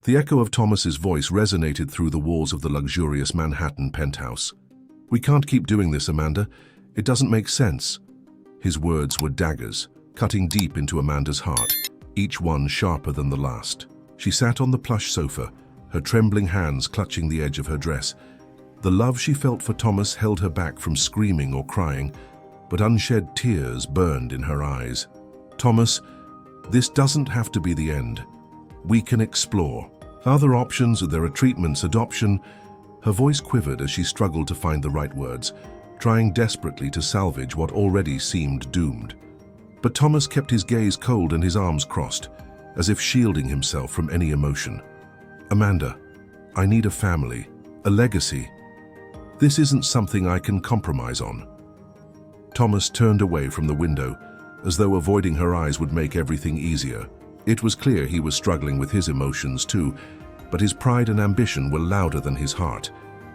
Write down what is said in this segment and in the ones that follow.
The echo of Thomas's voice resonated through the walls of the luxurious Manhattan penthouse. "We can't keep doing this, Amanda. It doesn't make sense." His words were daggers, cutting deep into Amanda's heart, each one sharper than the last. She sat on the plush sofa, her trembling hands clutching the edge of her dress. The love she felt for Thomas held her back from screaming or crying, but unshed tears burned in her eyes. "Thomas, this doesn't have to be the end. We can explore other options. There are treatments, adoption." Her voice quivered as she struggled to find the right words, trying desperately to salvage what already seemed doomed. But Thomas kept his gaze cold and his arms crossed, as if shielding himself from any emotion. "Amanda, I need a family, a legacy. This isn't something I can compromise on." Thomas turned away from the window, as though avoiding her eyes would make everything easier. It was clear he was struggling with his emotions too, but his pride and ambition were louder than his heart.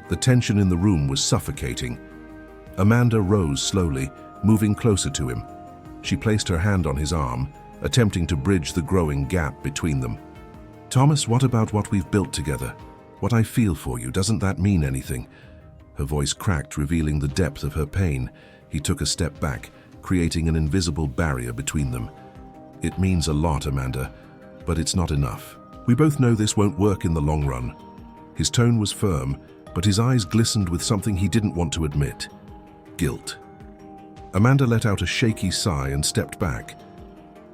The tension in the room was suffocating. Amanda rose slowly, moving closer to him. She placed her hand on his arm, attempting to bridge the growing gap between them. "Thomas, what about what we've built together? What I feel for you, doesn't that mean anything?" Her voice cracked, revealing the depth of her pain. He took a step back, creating an invisible barrier between them. "It means a lot, Amanda, but it's not enough. We both know this won't work in the long run." His tone was firm, but his eyes glistened with something he didn't want to admit: guilt. Amanda let out a shaky sigh and stepped back.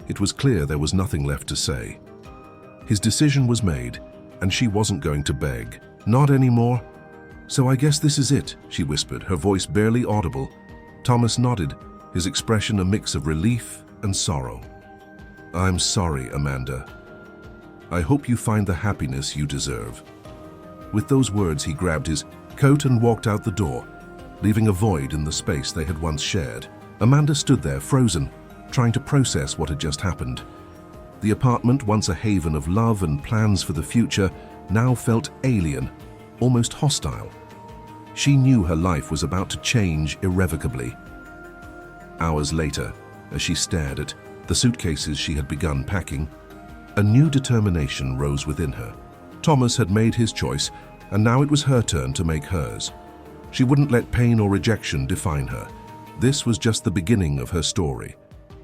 It was clear there was nothing left to say. His decision was made, and she wasn't going to beg. "Not anymore? So I guess this is it," she whispered, her voice barely audible. Thomas nodded, his expression a mix of relief and sorrow. "I'm sorry, Amanda. I hope you find the happiness you deserve." With those words, he grabbed his coat and walked out the door, leaving a void in the space they had once shared. Amanda stood there, frozen, trying to process what had just happened. The apartment, once a haven of love and plans for the future, now felt alien, almost hostile. She knew her life was about to change irrevocably. Hours later, as she stared at the suitcases she had begun packing, a new determination rose within her. Thomas had made his choice, and now it was her turn to make hers. She wouldn't let pain or rejection define her. This was just the beginning of her story.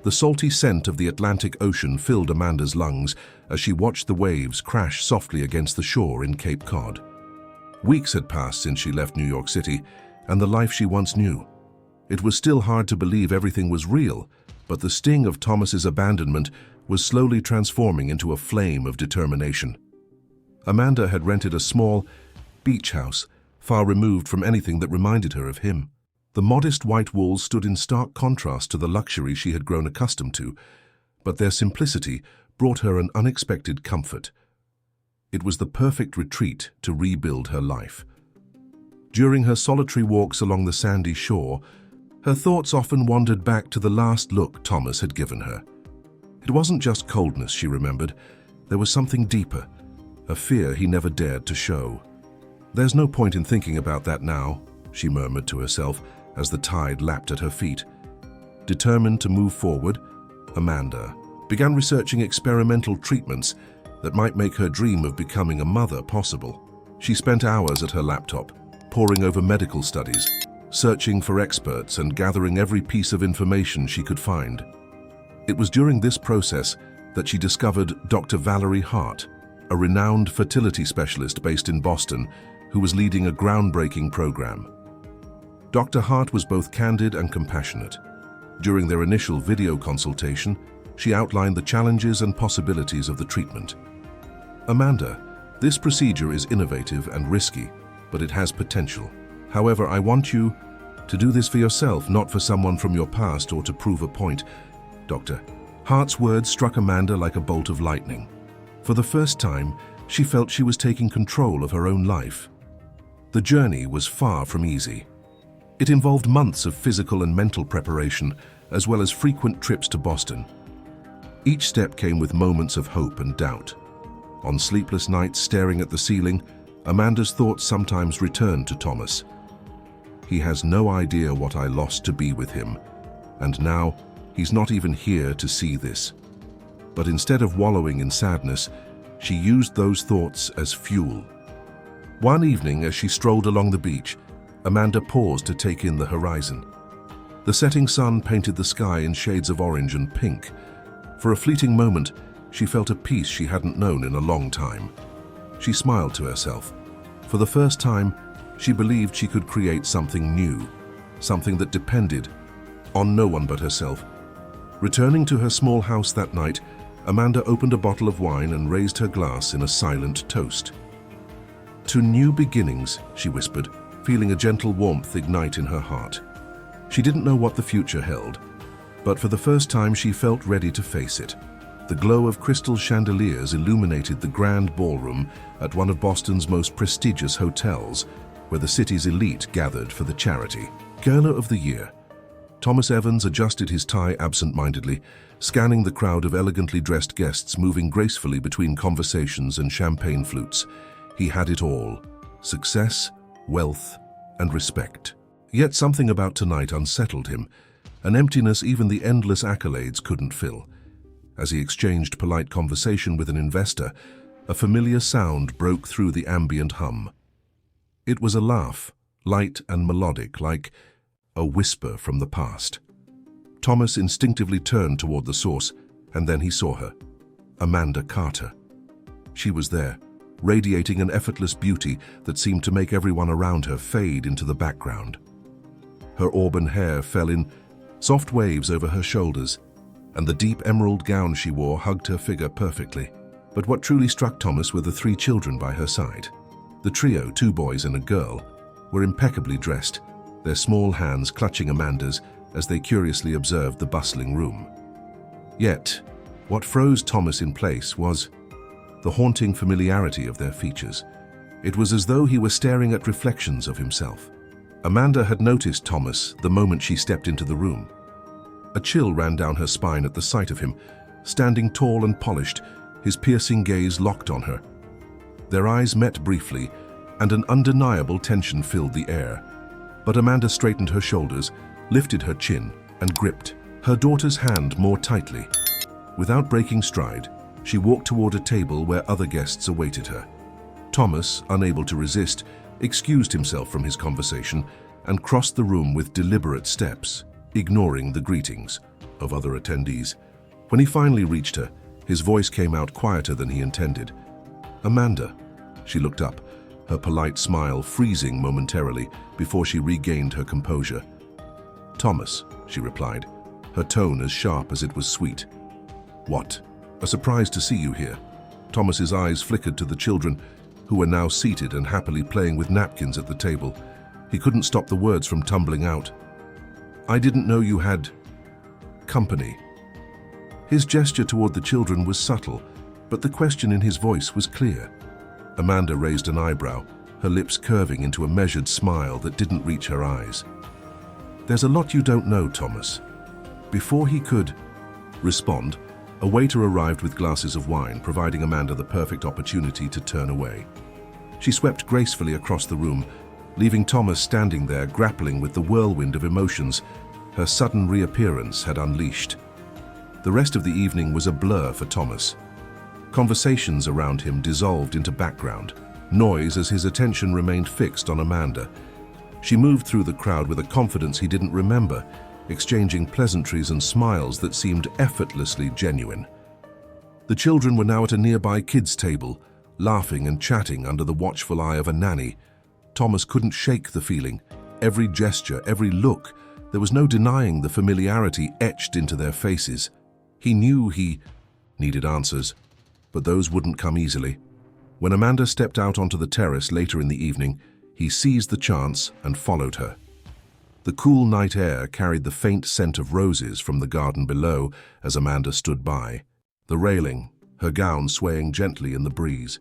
The salty scent of the Atlantic Ocean filled Amanda's lungs as she watched the waves crash softly against the shore in Cape Cod. Weeks had passed since she left New York City and the life she once knew. It was still hard to believe everything was real, but the sting of Thomas's abandonment was slowly transforming into a flame of determination. Amanda had rented a small beach house, far removed from anything that reminded her of him. The modest white walls stood in stark contrast to the luxury she had grown accustomed to, but their simplicity brought her an unexpected comfort. It was the perfect retreat to rebuild her life. During her solitary walks along the sandy shore, her thoughts often wandered back to the last look Thomas had given her. It wasn't just coldness, she remembered. There was something deeper, a fear he never dared to show. "There's no point in thinking about that now," she murmured to herself as the tide lapped at her feet. Determined to move forward, Amanda began researching experimental treatments that might make her dream of becoming a mother possible. She spent hours at her laptop, poring over medical studies, searching for experts and gathering every piece of information she could find. It was during this process that she discovered Dr. Valerie Hart, a renowned fertility specialist based in Boston who was leading a groundbreaking program. Dr. Hart was both candid and compassionate. During their initial video consultation, she outlined the challenges and possibilities of the treatment. "Amanda, this procedure is innovative and risky, but it has potential. However, I want you to do this for yourself, not for someone from your past or to prove a point." Dr. Hart's words struck Amanda like a bolt of lightning. For the first time, she felt she was taking control of her own life. The journey was far from easy. It involved months of physical and mental preparation, as well as frequent trips to Boston. Each step came with moments of hope and doubt. On sleepless nights staring at the ceiling, Amanda's thoughts sometimes returned to Thomas. "He has no idea what I lost to be with him, and now he's not even here to see this." But instead of wallowing in sadness, She used those thoughts as fuel. One evening, as she strolled along the beach, Amanda paused to take in the horizon. The setting sun painted the sky in shades of orange and pink. For a fleeting moment, she felt a peace she hadn't known in a long time. She smiled to herself. For the first time, she believed she could create something new, something that depended on no one but herself. Returning to her small house that night, Amanda opened a bottle of wine and raised her glass in a silent toast. "To new beginnings," she whispered, feeling a gentle warmth ignite in her heart. She didn't know what the future held, but for the first time she felt ready to face it. The glow of crystal chandeliers illuminated the grand ballroom at one of Boston's most prestigious hotels, where the city's elite gathered for the charity Gala of the Year. Thomas Evans adjusted his tie absent-mindedly, scanning the crowd of elegantly dressed guests moving gracefully between conversations and champagne flutes. He had it all: success, wealth, and respect. Yet something about tonight unsettled him, an emptiness even the endless accolades couldn't fill. As he exchanged polite conversation with an investor, a familiar sound broke through the ambient hum. It was a laugh, light and melodic, like a whisper from the past. Thomas instinctively turned toward the source, and then he saw her. Amanda Carter. She was there, radiating an effortless beauty that seemed to make everyone around her fade into the background. Her auburn hair fell in soft waves over her shoulders, and the deep emerald gown she wore hugged her figure perfectly. But what truly struck Thomas were the 3 children by her side. The trio, 2 boys and a girl, were impeccably dressed, their small hands clutching Amanda's as they curiously observed the bustling room. Yet, what froze Thomas in place was the haunting familiarity of their features. It was as though he were staring at reflections of himself. Amanda had noticed Thomas the moment she stepped into the room. A chill ran down her spine at the sight of him, standing tall and polished, his piercing gaze locked on her. Their eyes met briefly, and an undeniable tension filled the air. But Amanda straightened her shoulders, lifted her chin, and gripped her daughter's hand more tightly. Without breaking stride, she walked toward a table where other guests awaited her. Thomas, unable to resist, excused himself from his conversation and crossed the room with deliberate steps, ignoring the greetings of other attendees. When he finally reached her, his voice came out quieter than he intended. "Amanda." She looked up, her polite smile freezing momentarily before she regained her composure. "Thomas," she replied, her tone as sharp as it was sweet. "What? A surprise to see you here." Thomas's eyes flickered to the children, who were now seated and happily playing with napkins at the table. He couldn't stop the words from tumbling out. "I didn't know you had company." His gesture toward the children was subtle, but the question in his voice was clear. Amanda raised an eyebrow, her lips curving into a measured smile that didn't reach her eyes. "There's a lot you don't know, Thomas." Before he could respond, a waiter arrived with glasses of wine, providing Amanda the perfect opportunity to turn away. She swept gracefully across the room, leaving Thomas standing there grappling with the whirlwind of emotions her sudden reappearance had unleashed. The rest of the evening was a blur for Thomas. Conversations around him dissolved into background noise as his attention remained fixed on Amanda. She moved through the crowd with a confidence he didn't remember, exchanging pleasantries and smiles that seemed effortlessly genuine. The children were now at a nearby kids' table, laughing and chatting under the watchful eye of a nanny. Thomas couldn't shake the feeling. Every gesture, every look, there was no denying the familiarity etched into their faces. He knew he needed answers, but those wouldn't come easily. When Amanda stepped out onto the terrace later in the evening, he seized the chance and followed her. The cool night air carried the faint scent of roses from the garden below as Amanda stood by, the railing, her gown swaying gently in the breeze.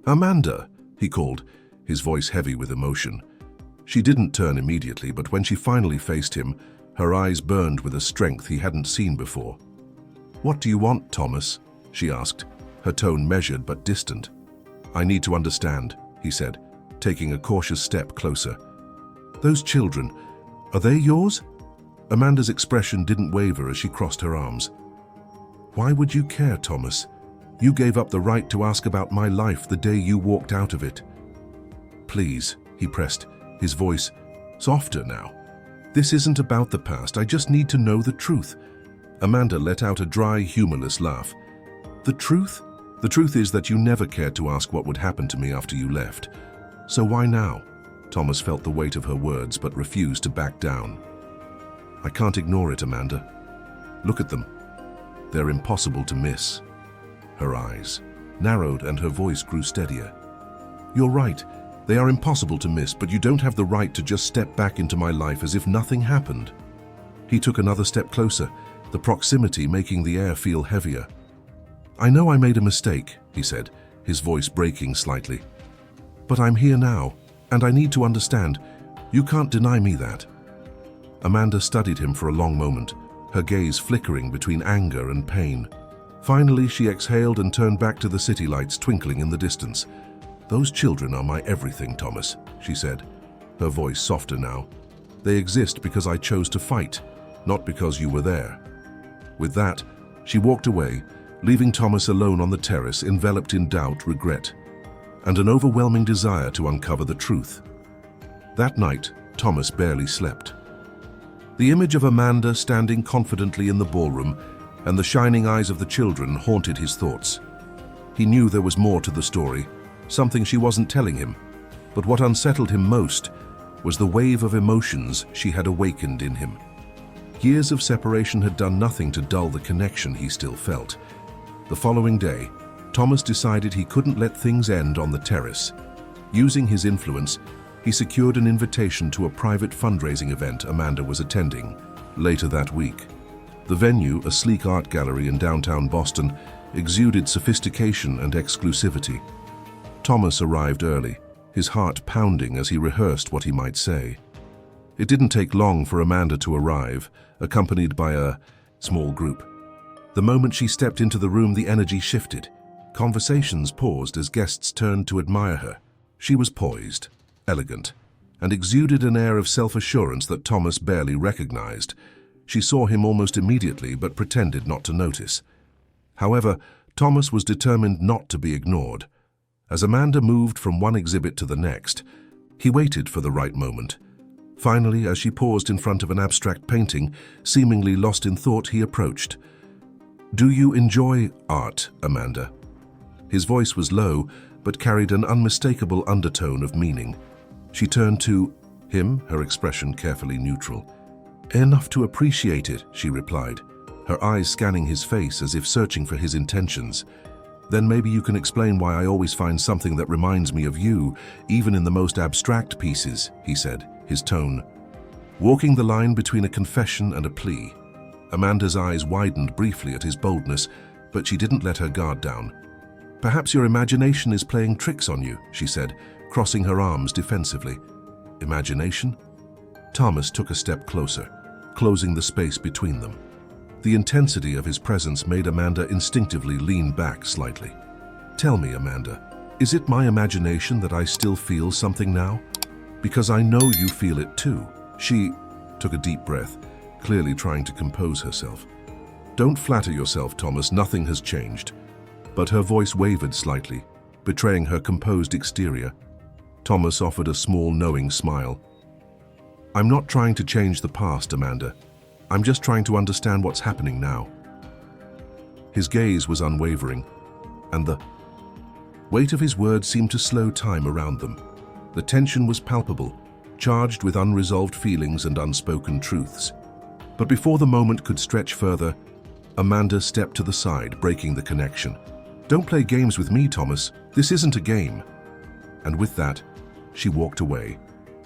"Amanda," he called, his voice heavy with emotion. She didn't turn immediately, but when she finally faced him, her eyes burned with a strength he hadn't seen before. "What do you want, Thomas?" she asked, her tone measured but distant. "I need to understand," he said, taking a cautious step closer. "Those children, are they yours?" Amanda's expression didn't waver as she crossed her arms. "Why would you care, Thomas? You gave up the right to ask about my life the day you walked out of it." "Please," he pressed, his voice softer now. "This isn't about the past. I just need to know the truth." Amanda let out a dry, humorless laugh. "The truth? The truth is that you never cared to ask what would happen to me after you left. So why now?" Thomas felt the weight of her words but refused to back down. "I can't ignore it, Amanda. Look at them. They're impossible to miss." Her eyes narrowed and her voice grew steadier. "You're right. They are impossible to miss, but you don't have the right to just step back into my life as if nothing happened." He took another step closer, the proximity making the air feel heavier. "I know I made a mistake," he said, his voice breaking slightly. "But I'm here now, and I need to understand. You can't deny me that." Amanda studied him for a long moment, her gaze flickering between anger and pain. Finally, she exhaled and turned back to the city lights twinkling in the distance. "Those children are my everything, Thomas," she said, her voice softer now. "They exist because I chose to fight, not because you were there." With that, she walked away, leaving Thomas alone on the terrace, enveloped in doubt, regret, and an overwhelming desire to uncover the truth. That night, Thomas barely slept. The image of Amanda standing confidently in the ballroom and the shining eyes of the children haunted his thoughts. He knew there was more to the story, something she wasn't telling him, but what unsettled him most was the wave of emotions she had awakened in him. Years of separation had done nothing to dull the connection he still felt. The following day, Thomas decided he couldn't let things end on the terrace. Using his influence, he secured an invitation to a private fundraising event Amanda was attending later that week. The venue, a sleek art gallery in downtown Boston, exuded sophistication and exclusivity. Thomas arrived early, his heart pounding as he rehearsed what he might say. It didn't take long for Amanda to arrive, accompanied by a small group. The moment she stepped into the room, the energy shifted. Conversations paused as guests turned to admire her. She was poised, elegant, and exuded an air of self-assurance that Thomas barely recognized. She saw him almost immediately but pretended not to notice. However, Thomas was determined not to be ignored. As Amanda moved from one exhibit to the next, he waited for the right moment. Finally, as she paused in front of an abstract painting, seemingly lost in thought, he approached. "Do you enjoy art, Amanda?" His voice was low, but carried an unmistakable undertone of meaning. She turned to him, her expression carefully neutral. "Enough to appreciate it," she replied, her eyes scanning his face as if searching for his intentions. "Then maybe you can explain why I always find something that reminds me of you, even in the most abstract pieces," he said, his tone walking the line between a confession and a plea. Amanda's eyes widened briefly at his boldness, but she didn't let her guard down. "Perhaps your imagination is playing tricks on you," she said, crossing her arms defensively. "Imagination?" Thomas took a step closer, closing the space between them. The intensity of his presence made Amanda instinctively lean back slightly. "Tell me, Amanda, is it my imagination that I still feel something now? Because I know you feel it too." She took a deep breath, clearly trying to compose herself. "Don't flatter yourself, Thomas, nothing has changed." But her voice wavered slightly, betraying her composed exterior. Thomas offered a small, knowing smile. "I'm not trying to change the past, Amanda. I'm just trying to understand what's happening now." His gaze was unwavering, and the weight of his words seemed to slow time around them. The tension was palpable, charged with unresolved feelings and unspoken truths. But before the moment could stretch further, Amanda stepped to the side, breaking the connection. "Don't play games with me, Thomas. This isn't a game." And with that, she walked away,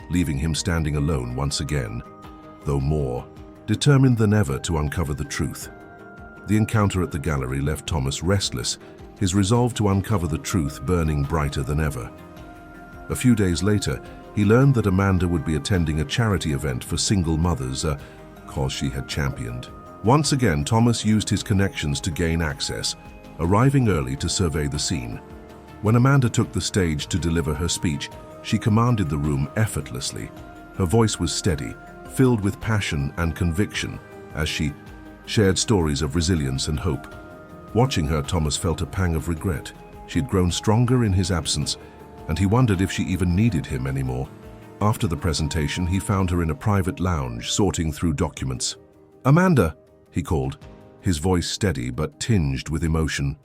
leaving him standing alone once again, though more determined than ever to uncover the truth. The encounter at the gallery left Thomas restless, his resolve to uncover the truth burning brighter than ever. A few days later, he learned that Amanda would be attending a charity event for single mothers, a cause she had championed. Once again, Thomas used his connections to gain access, arriving early to survey the scene. When Amanda took the stage to deliver her speech, she commanded the room effortlessly. Her voice was steady, filled with passion and conviction, as she shared stories of resilience and hope. Watching her, Thomas felt a pang of regret. She'd grown stronger in his absence, and he wondered if she even needed him anymore. After the presentation, he found her in a private lounge, sorting through documents. "Amanda," he called, his voice steady but tinged with emotion.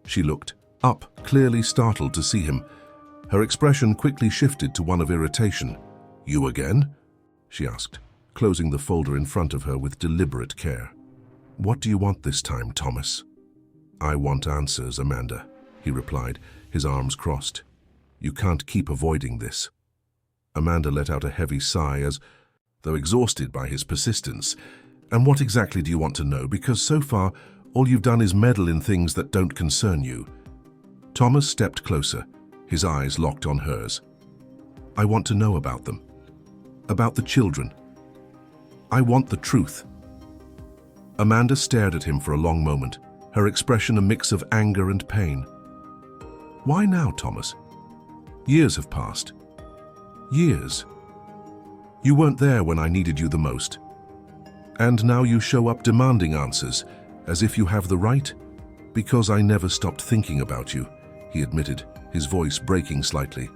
She looked up, clearly startled to see him. Her expression quickly shifted to one of irritation. "You again?" she asked, closing the folder in front of her with deliberate care. "What do you want this time, Thomas?" "I want answers, Amanda," he replied, his arms crossed. "You can't keep avoiding this." Amanda let out a heavy sigh as though exhausted by his persistence. "And what exactly do you want to know? Because so far, all you've done is meddle in things that don't concern you." Thomas stepped closer, his eyes locked on hers. "I want to know about them. About the children. I want the truth." Amanda stared at him for a long moment, her expression a mix of anger and pain. "Why now, Thomas? Years have passed. Years. You weren't there when I needed you the most. And now you show up demanding answers, as if you have the right?" "Because I never stopped thinking about you," he admitted, his voice breaking slightly.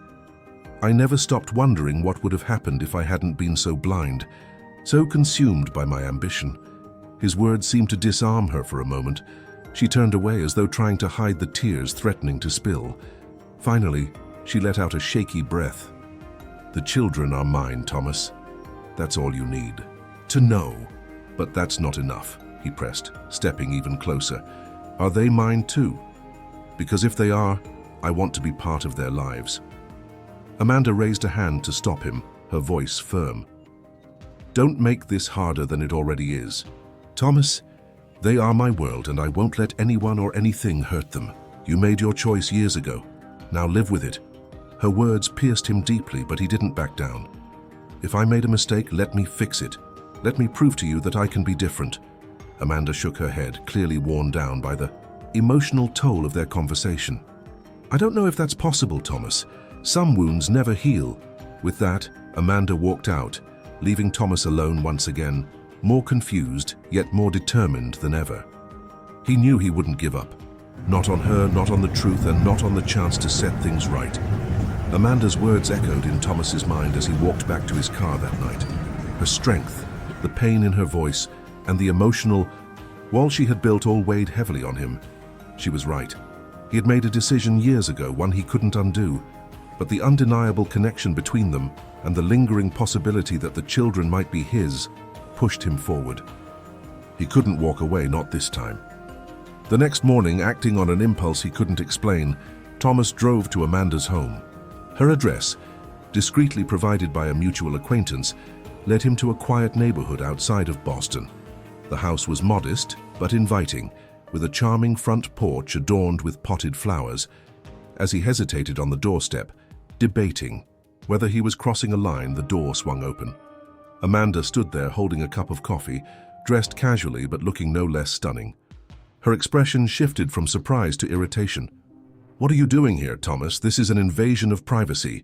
"I never stopped wondering what would have happened if I hadn't been so blind, so consumed by my ambition." His words seemed to disarm her for a moment. She turned away as though trying to hide the tears threatening to spill. Finally, she let out a shaky breath. "The children are mine, Thomas. That's all you need to know." "But that's not enough," he pressed, stepping even closer. "Are they mine too? Because if they are, I want to be part of their lives." Amanda raised a hand to stop him, her voice firm. "Don't make this harder than it already is. Thomas, they are my world and I won't let anyone or anything hurt them. You made your choice years ago. Now live with it." Her words pierced him deeply, but he didn't back down. "If I made a mistake, let me fix it. Let me prove to you that I can be different." Amanda shook her head, clearly worn down by the emotional toll of their conversation. "I don't know if that's possible, Thomas. Some wounds never heal." With that, Amanda walked out, leaving Thomas alone once again, more confused, yet more determined than ever. He knew he wouldn't give up. Not on her, not on the truth, and not on the chance to set things right. Amanda's words echoed in Thomas's mind as he walked back to his car that night. Her strength, the pain in her voice, and the emotional wall she had built all weighed heavily on him. She was right. He had made a decision years ago, one he couldn't undo. But the undeniable connection between them and the lingering possibility that the children might be his pushed him forward. He couldn't walk away, not this time. The next morning, acting on an impulse he couldn't explain, Thomas drove to Amanda's home. Her address, discreetly provided by a mutual acquaintance, led him to a quiet neighborhood outside of Boston. The house was modest but inviting, with a charming front porch adorned with potted flowers. As he hesitated on the doorstep, debating whether he was crossing a line, the door swung open. Amanda stood there holding a cup of coffee, dressed casually but looking no less stunning. Her expression shifted from surprise to irritation. "What are you doing here, Thomas? This is an invasion of privacy."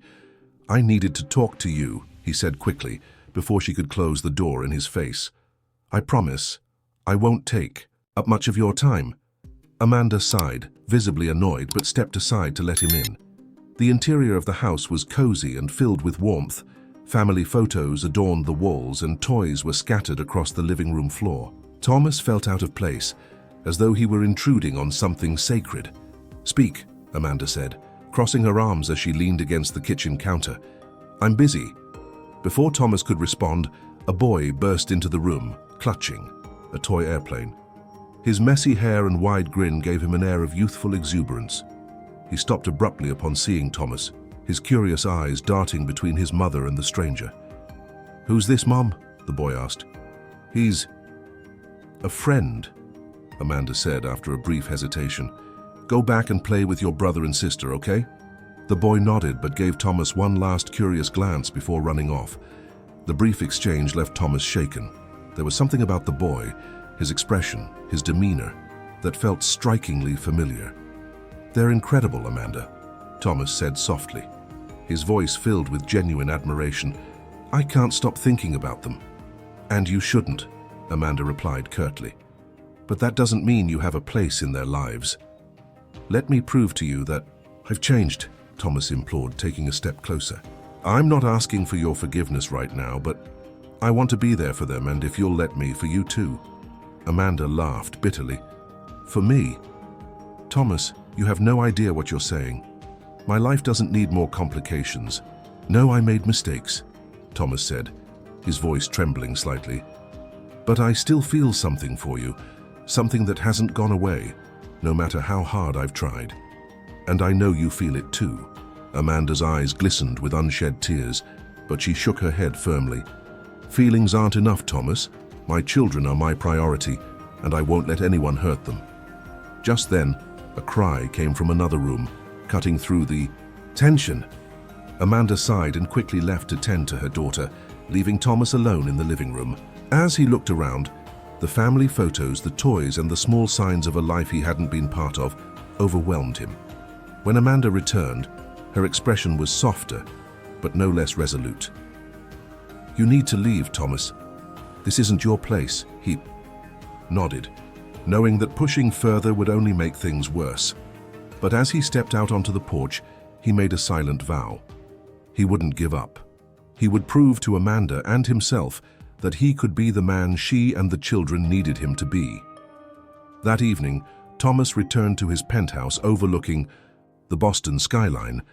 "I needed to talk to you," he said quickly, before she could close the door in his face. "I promise, I won't take up much of your time." Amanda sighed, visibly annoyed, but stepped aside to let him in. The interior of the house was cozy and filled with warmth. Family photos adorned the walls and toys were scattered across the living room floor. Thomas felt out of place, as though he were intruding on something sacred. "Speak," Amanda said, crossing her arms as she leaned against the kitchen counter. "I'm busy." Before Thomas could respond, a boy burst into the room, clutching a toy airplane. His messy hair and wide grin gave him an air of youthful exuberance. He stopped abruptly upon seeing Thomas, his curious eyes darting between his mother and the stranger. "Who's this, Mom?" the boy asked. "He's a friend," Amanda said after a brief hesitation. "Go back and play with your brother and sister, okay?" The boy nodded but gave Thomas one last curious glance before running off. The brief exchange left Thomas shaken. There was something about the boy, his expression, his demeanor, that felt strikingly familiar. "They're incredible, Amanda," Thomas said softly, his voice filled with genuine admiration. "I can't stop thinking about them." "And you shouldn't," Amanda replied curtly. but that doesn't mean you have a place in their lives. Let me prove to you that I've changed, Thomas implored, taking a step closer. I'm not asking for your forgiveness right now, but I want to be there for them, and if you'll let me, for you too. Amanda laughed bitterly. For me? Thomas, you have no idea what you're saying. My life doesn't need more complications. No, I made mistakes, Thomas said, his voice trembling slightly. But I still feel something for you, something that hasn't gone away, no matter how hard I've tried. And I know you feel it too. Amanda's eyes glistened with unshed tears, but she shook her head firmly. Feelings aren't enough, Thomas. My children are my priority, and I won't let anyone hurt them. Just then, a cry came from another room, cutting through the tension. Amanda sighed and quickly left to tend to her daughter, leaving Thomas alone in the living room. As he looked around, the family photos, the toys, and the small signs of a life he hadn't been part of overwhelmed him. When Amanda returned, her expression was softer, but no less resolute. You need to leave, Thomas. This isn't your place, he nodded, knowing that pushing further would only make things worse. But as he stepped out onto the porch, he made a silent vow. He wouldn't give up. He would prove to Amanda and himself that he could be the man she and the children needed him to be. That evening, Thomas returned to his penthouse overlooking the Boston skyline,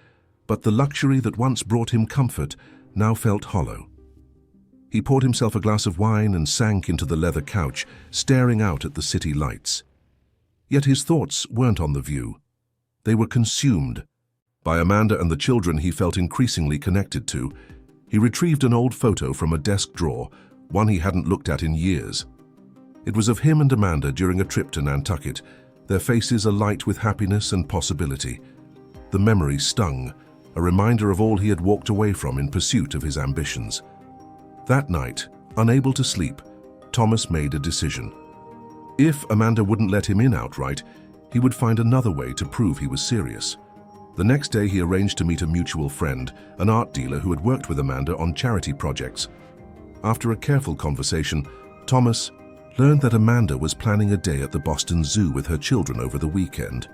but the luxury that once brought him comfort now felt hollow. He poured himself a glass of wine and sank into the leather couch, staring out at the city lights. Yet his thoughts weren't on the view. They were consumed by Amanda and the children he felt increasingly connected to. He retrieved an old photo from a desk drawer, one he hadn't looked at in years. It was of him and Amanda during a trip to Nantucket, their faces alight with happiness and possibility. The memory stung, a reminder of all he had walked away from in pursuit of his ambitions. That night, unable to sleep, Thomas made a decision. If Amanda wouldn't let him in outright, he would find another way to prove he was serious. The next day, he arranged to meet a mutual friend, an art dealer who had worked with Amanda on charity projects. After a careful conversation, Thomas learned that Amanda was planning a day at the Boston Zoo with her children over the weekend.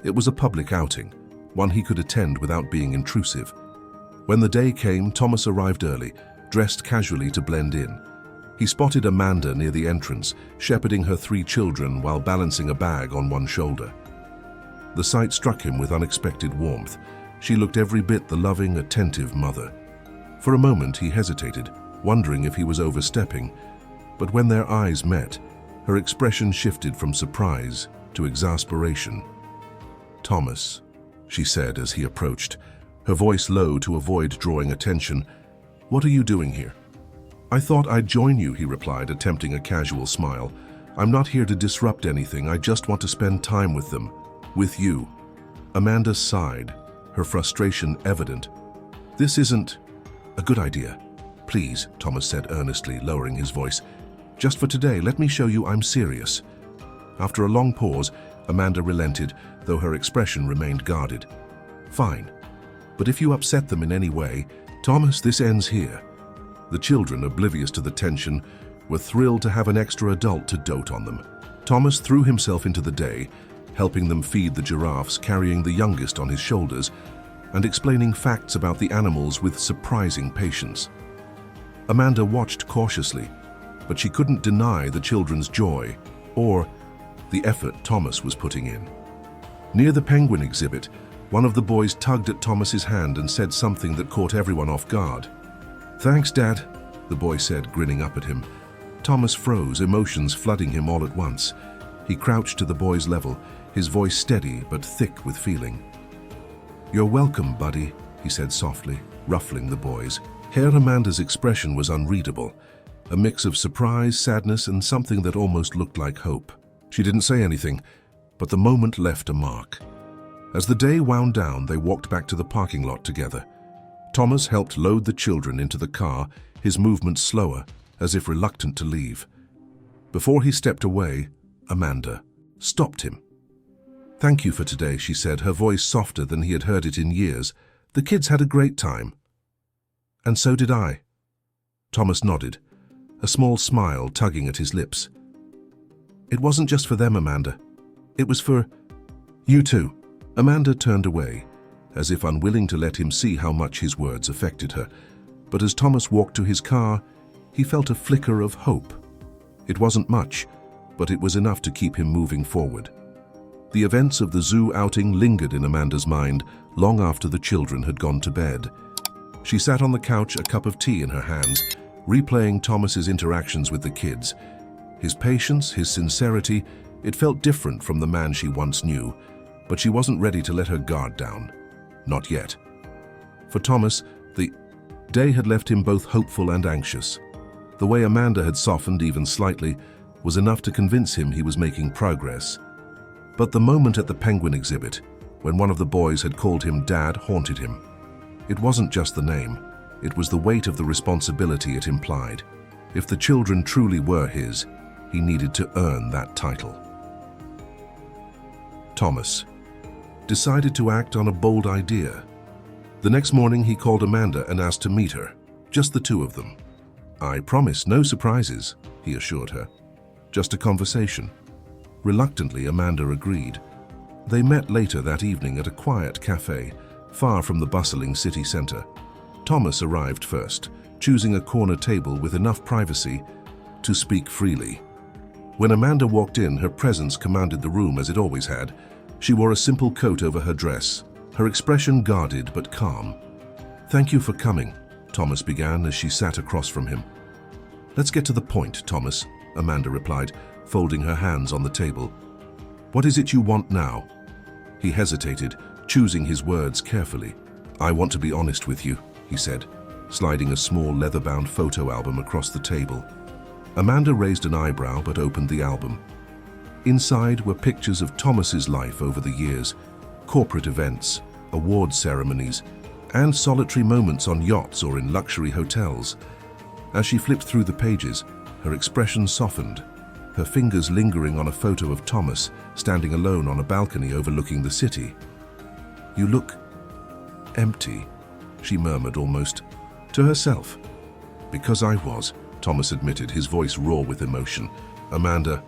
It was a public outing, one he could attend without being intrusive. When the day came, Thomas arrived early, dressed casually to blend in. He spotted Amanda near the entrance, shepherding her 3 children while balancing a bag on one shoulder. The sight struck him with unexpected warmth. She looked every bit the loving, attentive mother. For a moment he hesitated, wondering if he was overstepping, but when their eyes met, her expression shifted from surprise to exasperation. "Thomas," she said as he approached, her voice low to avoid drawing attention, "what are you doing here?" "I thought I'd join you," he replied, attempting a casual smile. "I'm not here to disrupt anything, I just want to spend time with them. With you." Amanda sighed, her frustration evident. "This isn't a good idea. Please," Thomas said earnestly, lowering his voice. "Just for today, let me show you I'm serious." After a long pause, Amanda relented, though her expression remained guarded. "Fine. But if you upset them in any way, Thomas, this ends here." The children, oblivious to the tension, were thrilled to have an extra adult to dote on them. Thomas threw himself into the day, helping them feed the giraffes, carrying the youngest on his shoulders, and explaining facts about the animals with surprising patience. Amanda watched cautiously, but she couldn't deny the children's joy or the effort Thomas was putting in. Near the penguin exhibit, one of the boys tugged at Thomas's hand and said something that caught everyone off guard. "Thanks, Dad," the boy said, grinning up at him. Thomas froze, emotions flooding him all at once. He crouched to the boy's level, his voice steady but thick with feeling. "You're welcome, buddy," he said softly, ruffling the boys. Here Amanda's expression was unreadable, a mix of surprise, sadness, and something that almost looked like hope. She didn't say anything, but the moment left a mark. As the day wound down, they walked back to the parking lot together. Thomas helped load the children into the car, his movements slower, as if reluctant to leave. Before he stepped away, Amanda stopped him. "Thank you for today," she said, her voice softer than he had heard it in years. "The kids had a great time." "And so did I." Thomas nodded, a small smile tugging at his lips. It wasn't just for them, Amanda. It was for you too. Amanda turned away, as if unwilling to let him see how much his words affected her. But as Thomas walked to his car, he felt a flicker of hope. It wasn't much, but it was enough to keep him moving forward. The events of the zoo outing lingered in Amanda's mind long after the children had gone to bed. She sat on the couch, a cup of tea in her hands, replaying Thomas's interactions with the kids. His patience, his sincerity, it felt different from the man she once knew, but she wasn't ready to let her guard down. Not yet. For Thomas, the day had left him both hopeful and anxious. The way Amanda had softened even slightly was enough to convince him he was making progress. But the moment at the penguin exhibit, when one of the boys had called him Dad, haunted him. It wasn't just the name, it was the weight of the responsibility it implied. If the children truly were his, he needed to earn that title. Thomas decided to act on a bold idea. The next morning he called Amanda and asked to meet her, just the two of them. "I promise, no surprises," he assured her. "Just a conversation." Reluctantly, Amanda agreed. They met later that evening at a quiet cafe, far from the bustling city center. Thomas arrived first, choosing a corner table with enough privacy to speak freely. When Amanda walked in, her presence commanded the room as it always had. She wore a simple coat over her dress, her expression guarded but calm. "Thank you for coming," Thomas began as she sat across from him. "Let's get to the point, Thomas," Amanda replied, folding her hands on the table. "What is it you want now?" He hesitated, choosing his words carefully. "I want to be honest with you," he said, sliding a small leather-bound photo album across the table. Amanda raised an eyebrow but opened the album. Inside were pictures of Thomas's life over the years, corporate events, award ceremonies, and solitary moments on yachts or in luxury hotels. As she flipped through the pages, her expression softened, her fingers lingering on a photo of Thomas standing alone on a balcony overlooking the city. "You look empty," she murmured almost to herself. "Because I was," Thomas admitted, his voice raw with emotion. "Amanda,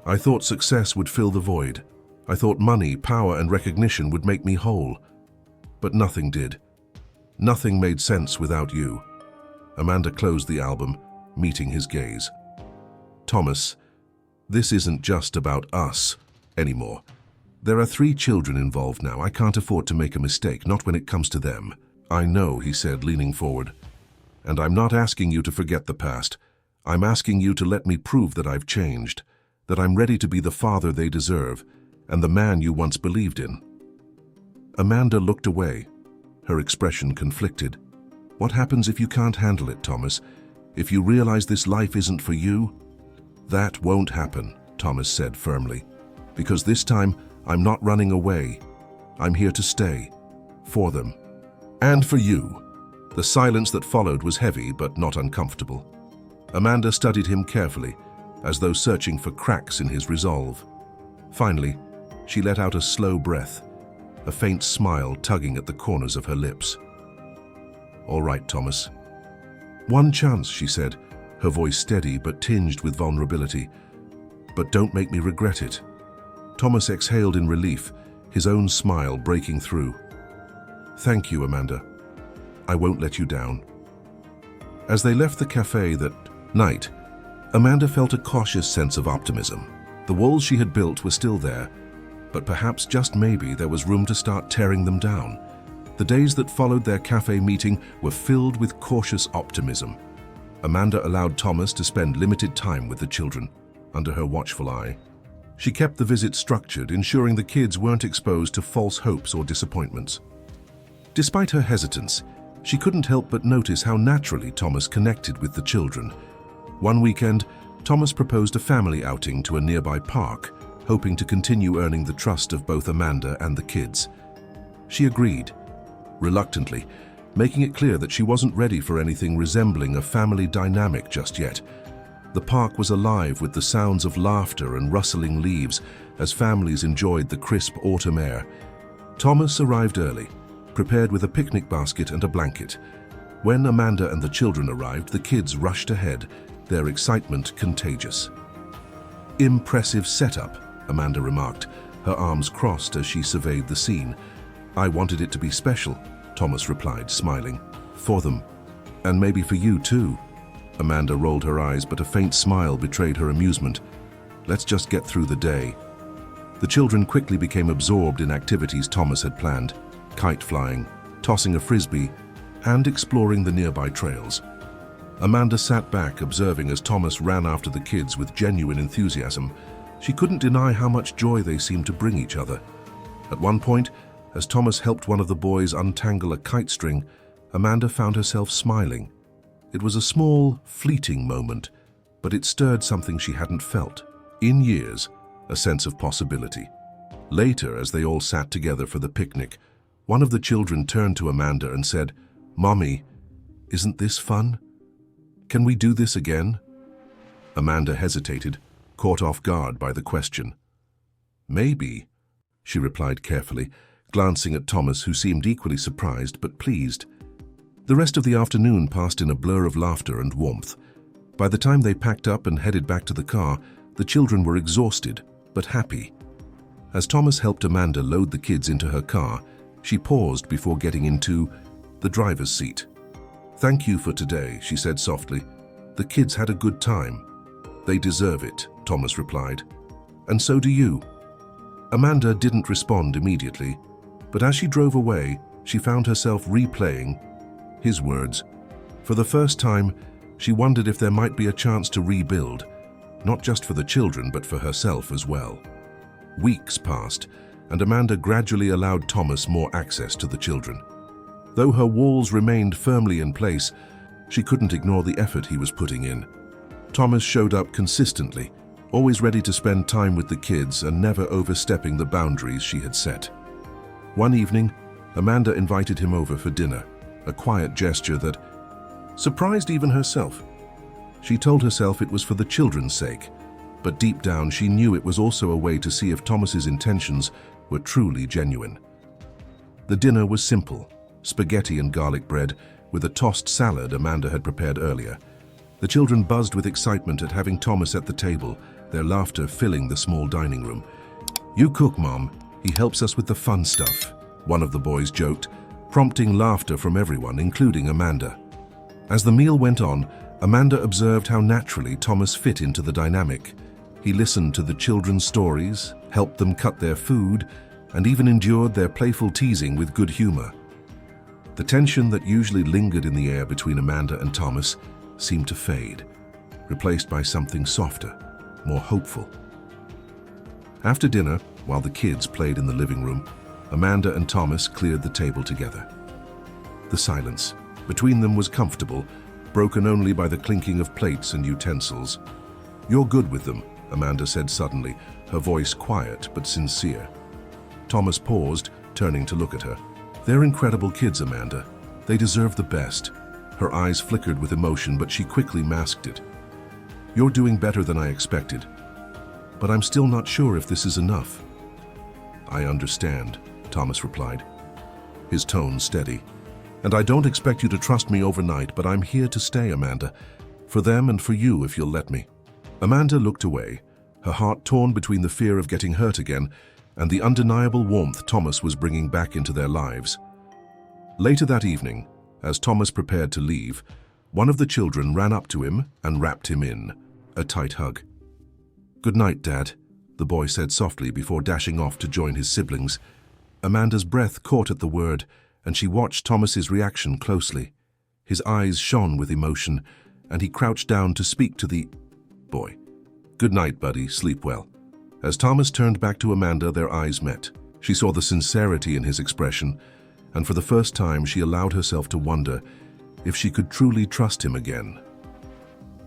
I thought success would fill the void. I thought money, power, and recognition would make me whole. But nothing did. Nothing made sense without you." Amanda closed the album, meeting his gaze. "Thomas, this isn't just about us anymore. There are 3 children involved now. I can't afford to make a mistake, not when it comes to them." "I know," he said, leaning forward. "And I'm not asking you to forget the past. I'm asking you to let me prove that I've changed, that I'm ready to be the father they deserve, and the man you once believed in." Amanda looked away, her expression conflicted. "What happens if you can't handle it, Thomas? If you realize this life isn't for you?" "That won't happen," Thomas said firmly. "Because this time, I'm not running away. I'm here to stay. For them. And for you." The silence that followed was heavy but not uncomfortable. Amanda studied him carefully, as though searching for cracks in his resolve. Finally, she let out a slow breath, a faint smile tugging at the corners of her lips. "All right, Thomas." "One chance," she said, her voice steady but tinged with vulnerability. "But don't make me regret it." Thomas exhaled in relief, his own smile breaking through. "Thank you, Amanda. I won't let you down." As they left the cafe that night, Amanda felt a cautious sense of optimism. The walls she had built were still there, but perhaps just maybe there was room to start tearing them down. The days that followed their cafe meeting were filled with cautious optimism. Amanda allowed Thomas to spend limited time with the children, under her watchful eye. She kept the visit structured, ensuring the kids weren't exposed to false hopes or disappointments. Despite her hesitance, she couldn't help but notice how naturally Thomas connected with the children. One weekend, Thomas proposed a family outing to a nearby park, hoping to continue earning the trust of both Amanda and the kids. She agreed, reluctantly, making it clear that she wasn't ready for anything resembling a family dynamic just yet. The park was alive with the sounds of laughter and rustling leaves as families enjoyed the crisp autumn air. Thomas arrived early, prepared with a picnic basket and a blanket. When Amanda and the children arrived, the kids rushed ahead, their excitement contagious. Impressive setup, Amanda remarked, her arms crossed as she surveyed the scene. I wanted it to be special, Thomas replied, smiling. For them. And maybe for you too. Amanda rolled her eyes, but a faint smile betrayed her amusement. Let's just get through the day. The children quickly became absorbed in activities Thomas had planned, kite flying, tossing a frisbee, and exploring the nearby trails. Amanda sat back, observing as Thomas ran after the kids with genuine enthusiasm. She couldn't deny how much joy they seemed to bring each other. At one point, as Thomas helped one of the boys untangle a kite string, Amanda found herself smiling. It was a small, fleeting moment, but it stirred something she hadn't felt in years, a sense of possibility. Later, as they all sat together for the picnic, one of the children turned to Amanda and said, "Mommy, isn't this fun? Can we do this again?" Amanda hesitated, caught off guard by the question. "Maybe," she replied carefully, glancing at Thomas, who seemed equally surprised but pleased. The rest of the afternoon passed in a blur of laughter and warmth. By the time they packed up and headed back to the car, the children were exhausted but happy. As Thomas helped Amanda load the kids into her car, she paused before getting into the driver's seat. "Thank you for today," she said softly. "The kids had a good time." "They deserve it," Thomas replied. "And so do you." Amanda didn't respond immediately, but as she drove away, she found herself replaying his words. For the first time, she wondered if there might be a chance to rebuild, not just for the children, but for herself as well. Weeks passed, and Amanda gradually allowed Thomas more access to the children. Though her walls remained firmly in place, she couldn't ignore the effort he was putting in. Thomas showed up consistently, always ready to spend time with the kids and never overstepping the boundaries she had set. One evening, Amanda invited him over for dinner, a quiet gesture that surprised even herself. She told herself it was for the children's sake, but deep down she knew it was also a way to see if Thomas's intentions were truly genuine. The dinner was simple, spaghetti and garlic bread with a tossed salad Amanda had prepared earlier. The children buzzed with excitement at having Thomas at the table, their laughter filling the small dining room. "You cook, Mom. He helps us with the fun stuff," one of the boys joked, prompting laughter from everyone, including Amanda. As the meal went on, Amanda observed how naturally Thomas fit into the dynamic. He listened to the children's stories, helped them cut their food, and even endured their playful teasing with good humor. The tension that usually lingered in the air between Amanda and Thomas seemed to fade, replaced by something softer, more hopeful. After dinner, while the kids played in the living room, Amanda and Thomas cleared the table together. The silence between them was comfortable, broken only by the clinking of plates and utensils. "You're good with them," Amanda said suddenly, her voice quiet but sincere. Thomas paused, turning to look at her. "They're incredible kids, Amanda. They deserve the best." Her eyes flickered with emotion, but she quickly masked it. "You're doing better than I expected, but I'm still not sure if this is enough." "I understand," Thomas replied, his tone steady. "And I don't expect you to trust me overnight, but I'm here to stay, Amanda. For them and for you, if you'll let me." Amanda looked away, her heart torn between the fear of getting hurt again and the undeniable warmth Thomas was bringing back into their lives. Later that evening, as Thomas prepared to leave, one of the children ran up to him and wrapped him in a tight hug. "Good night, Dad," the boy said softly before dashing off to join his siblings. Amanda's breath caught at the word, and she watched Thomas's reaction closely. His eyes shone with emotion, and he crouched down to speak to the boy. "Good night, buddy. Sleep well." As Thomas turned back to Amanda, their eyes met. She saw the sincerity in his expression, and for the first time she allowed herself to wonder if she could truly trust him again.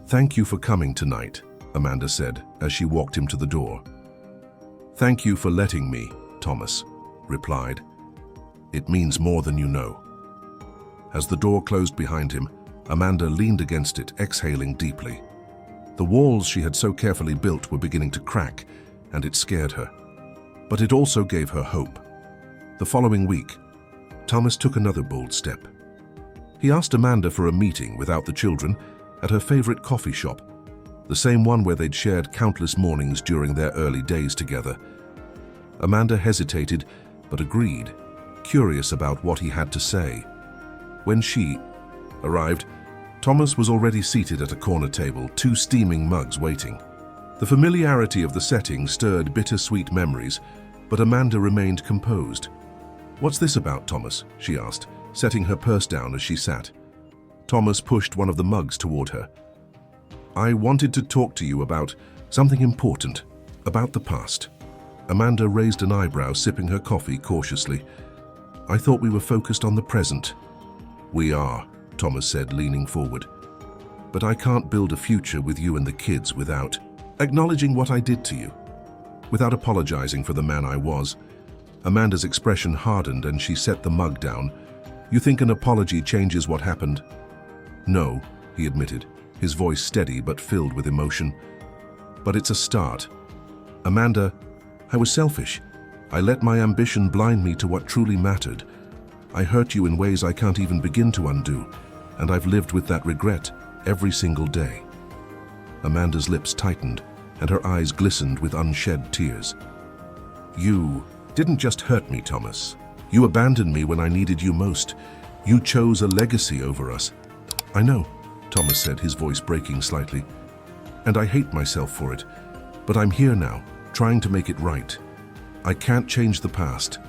"Thank you for coming tonight," Amanda said as she walked him to the door. "Thank you for letting me," Thomas replied. "It means more than you know." As the door closed behind him, Amanda leaned against it, exhaling deeply. The walls she had so carefully built were beginning to crack, and it scared her. But it also gave her hope. The following week, Thomas took another bold step. He asked Amanda for a meeting without the children at her favorite coffee shop. the same one where they'd shared countless mornings during their early days together. Amanda hesitated, but agreed, curious about what he had to say. When she arrived, Thomas was already seated at a corner table, 2 steaming mugs waiting. The familiarity of the setting stirred bittersweet memories, but Amanda remained composed. "What's this about, Thomas?" she asked, setting her purse down as she sat. Thomas pushed one of the mugs toward her. "I wanted to talk to you about something important, about the past." Amanda raised an eyebrow, sipping her coffee cautiously. "I thought we were focused on the present." "We are," Thomas said, leaning forward. "But I can't build a future with you and the kids without acknowledging what I did to you, without apologizing for the man I was." Amanda's expression hardened and she set the mug down. "You think an apology changes what happened?" "No," he admitted, his voice steady but filled with emotion. "But it's a start. Amanda, I was selfish. I let my ambition blind me to what truly mattered. I hurt you in ways I can't even begin to undo, and I've lived with that regret every single day." Amanda's lips tightened, and her eyes glistened with unshed tears. "You didn't just hurt me, Thomas. You abandoned me when I needed you most. You chose a legacy over us." "I know," Thomas said, his voice breaking slightly. "And I hate myself for it. But I'm here now, trying to make it right. I can't change the past,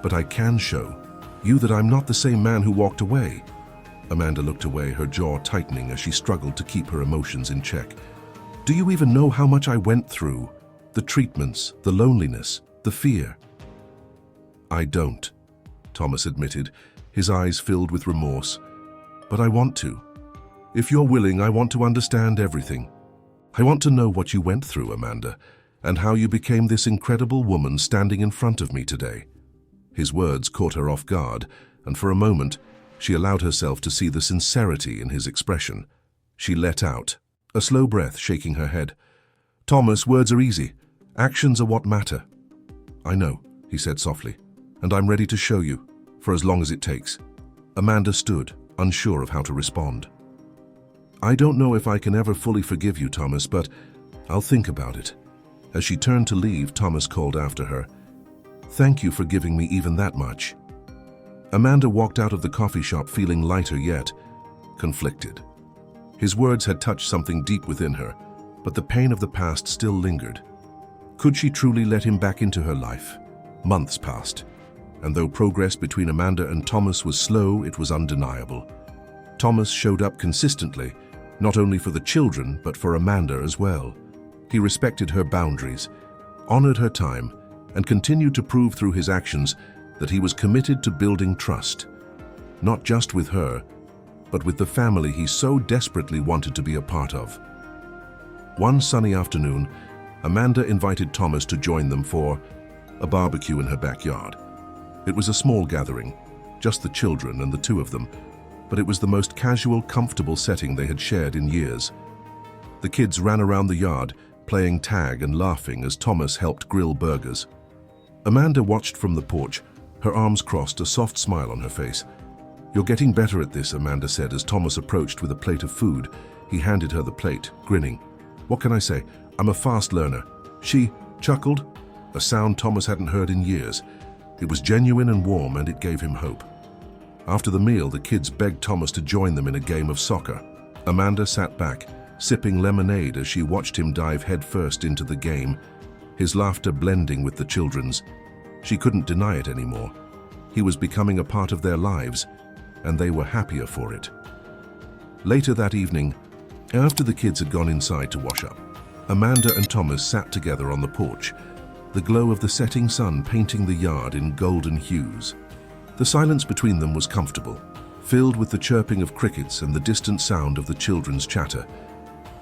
but I can show you that I'm not the same man who walked away." Amanda looked away, her jaw tightening as she struggled to keep her emotions in check. "Do you even know how much I went through? The treatments, the loneliness, the fear." "I don't," Thomas admitted, his eyes filled with remorse. "But I want to. If you're willing, I want to understand everything. I want to know what you went through, Amanda, and how you became this incredible woman standing in front of me today." His words caught her off guard, and for a moment, she allowed herself to see the sincerity in his expression. She let out a slow breath, shaking her head. "Thomas, words are easy. Actions are what matter." "I know," he said softly, "and I'm ready to show you, for as long as it takes." Amanda stood, unsure of how to respond. "I don't know if I can ever fully forgive you, Thomas, but I'll think about it." As she turned to leave, Thomas called after her, "Thank you for giving me even that much." Amanda walked out of the coffee shop feeling lighter yet conflicted. His words had touched something deep within her, but the pain of the past still lingered. Could she truly let him back into her life? Months passed, and though progress between Amanda and Thomas was slow, it was undeniable. Thomas showed up consistently, not only for the children, but for Amanda as well. He respected her boundaries, honored her time, and continued to prove through his actions that he was committed to building trust, not just with her, but with the family he so desperately wanted to be a part of. One sunny afternoon, Amanda invited Thomas to join them for a barbecue in her backyard. It was a small gathering, just the children and the 2 of them, but it was the most casual, comfortable setting they had shared in years. The kids ran around the yard, playing tag and laughing as Thomas helped grill burgers. Amanda watched from the porch, her arms crossed, a soft smile on her face. "You're getting better at this," Amanda said as Thomas approached with a plate of food. He handed her the plate, grinning. "What can I say? I'm a fast learner." She chuckled, a sound Thomas hadn't heard in years. It was genuine and warm, and it gave him hope. After the meal, the kids begged Thomas to join them in a game of soccer. Amanda sat back, sipping lemonade as she watched him dive headfirst into the game, his laughter blending with the children's. She couldn't deny it anymore. He was becoming a part of their lives, and they were happier for it. Later that evening, after the kids had gone inside to wash up, Amanda and Thomas sat together on the porch, the glow of the setting sun painting the yard in golden hues. The silence between them was comfortable, filled with the chirping of crickets and the distant sound of the children's chatter.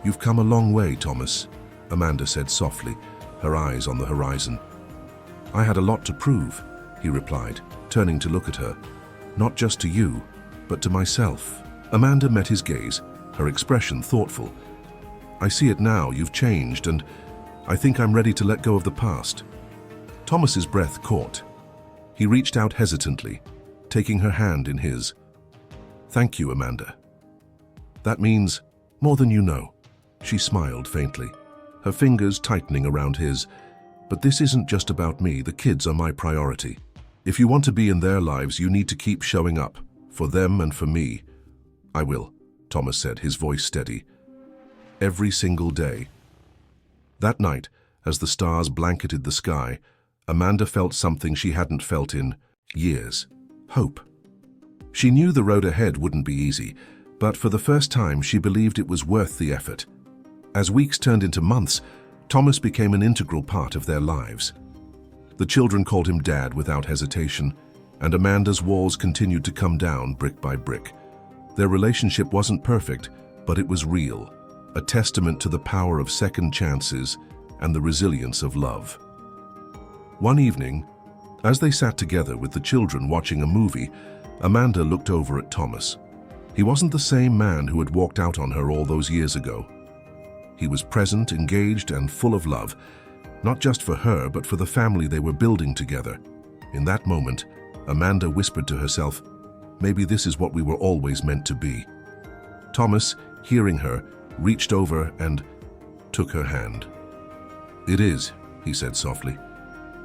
"You've come a long way, Thomas," Amanda said softly, her eyes on the horizon. "I had a lot to prove," he replied, turning to look at her. "Not just to you, but to myself." Amanda met his gaze, her expression thoughtful. "I see it now, you've changed, and I think I'm ready to let go of the past." Thomas's breath caught. He reached out hesitantly, taking her hand in his. "Thank you, Amanda. That means more than you know." She smiled faintly, her fingers tightening around his. But this isn't just about me. The kids are my priority. If you want to be in their lives, you need to keep showing up, for them and for me. I will, Thomas said, his voice steady. Every single day. That night, as the stars blanketed the sky, Amanda felt something she hadn't felt in years. Hope. She knew the road ahead wouldn't be easy, but for the first time she believed it was worth the effort. As weeks turned into months, Thomas became an integral part of their lives. The children called him Dad without hesitation, and Amanda's walls continued to come down brick by brick. Their relationship wasn't perfect, but it was real, a testament to the power of second chances and the resilience of love. One evening, as they sat together with the children watching a movie, Amanda looked over at Thomas. He wasn't the same man who had walked out on her all those years ago. He was present, engaged, and full of love, not just for her, but for the family they were building together. In that moment, Amanda whispered to herself, "Maybe this is what we were always meant to be." Thomas, hearing her, reached over and took her hand. "It is," he said softly,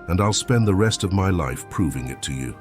"and I'll spend the rest of my life proving it to you."